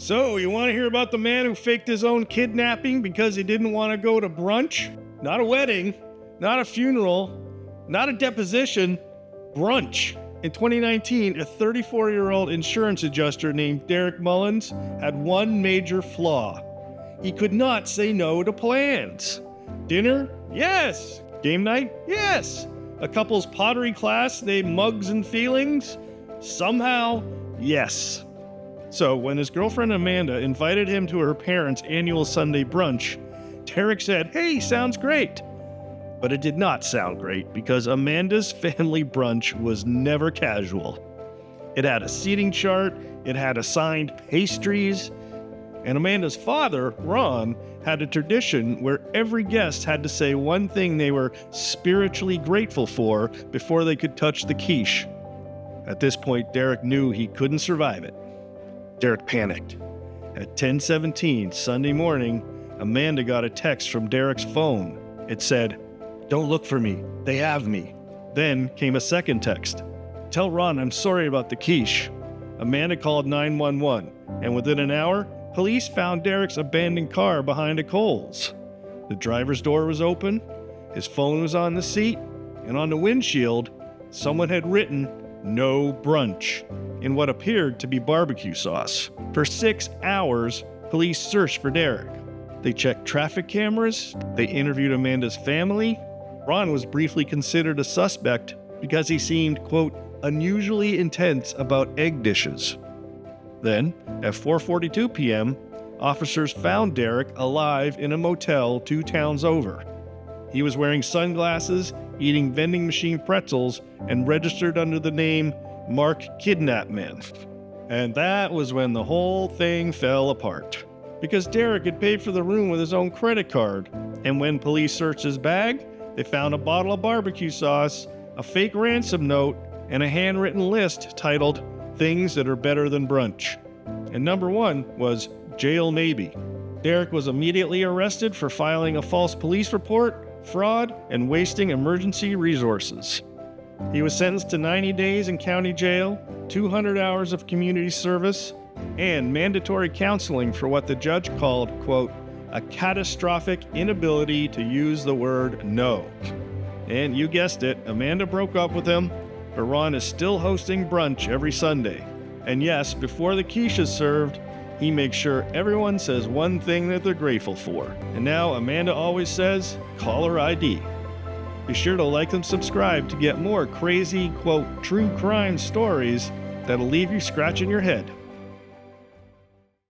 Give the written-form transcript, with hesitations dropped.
So, you want to hear about the man who faked his own kidnapping because he didn't want to go to brunch? Not a wedding, not a funeral, not a deposition, brunch. In 2019, a 34-year-old insurance adjuster named Derek Mullins had one major flaw. He could not say no to plans. Dinner? Yes. Game night? Yes. A couple's pottery class named Mugs and Feelings? Somehow, yes. So when his girlfriend Amanda invited him to her parents' annual Sunday brunch, Derek said, "Hey, sounds great." But it did not sound great because Amanda's family brunch was never casual. It had a seating chart, it had assigned pastries, and Amanda's father, Ron, had a tradition where every guest had to say one thing they were spiritually grateful for before they could touch the quiche. At this point, Derek knew he couldn't survive it. Derek panicked. At 10:17 Sunday morning, Amanda got a text from Derek's phone. It said, "Don't look for me. They have me." Then came a second text. "Tell Ron I'm sorry about the quiche." Amanda called 911, and within an hour, police found Derek's abandoned car behind a Kohl's. The driver's door was open, his phone was on the seat, and on the windshield, someone had written, "No brunch," in what appeared to be barbecue sauce. For 6 hours, police searched for Derek. They checked traffic cameras, they interviewed Amanda's family. Ron was briefly considered a suspect because he seemed, quote, unusually intense about egg dishes. Then, at 4:42 p.m., officers found Derek alive in a motel 2 towns over. He was wearing sunglasses, eating vending machine pretzels, and registered under the name Mark Kidnapman. And that was when the whole thing fell apart. Because Derek had paid for the room with his own credit card, and when police searched his bag, they found a bottle of barbecue sauce, a fake ransom note, and a handwritten list titled "Things That Are Better Than Brunch." And number 1 was jail maybe. Derek was immediately arrested for filing a false police report, fraud, and wasting emergency resources. He was sentenced to 90 days in county jail, 200 hours of community service, and mandatory counseling for what the judge called, quote, a catastrophic inability to use the word no. And you guessed it, Amanda broke up with him, but Ron is still hosting brunch every Sunday. And yes, before the quiche is served, he makes sure everyone says one thing that they're grateful for. And now Amanda always says, caller ID. Be sure to like and subscribe to get more crazy, quote, true crime stories that'll leave you scratching your head.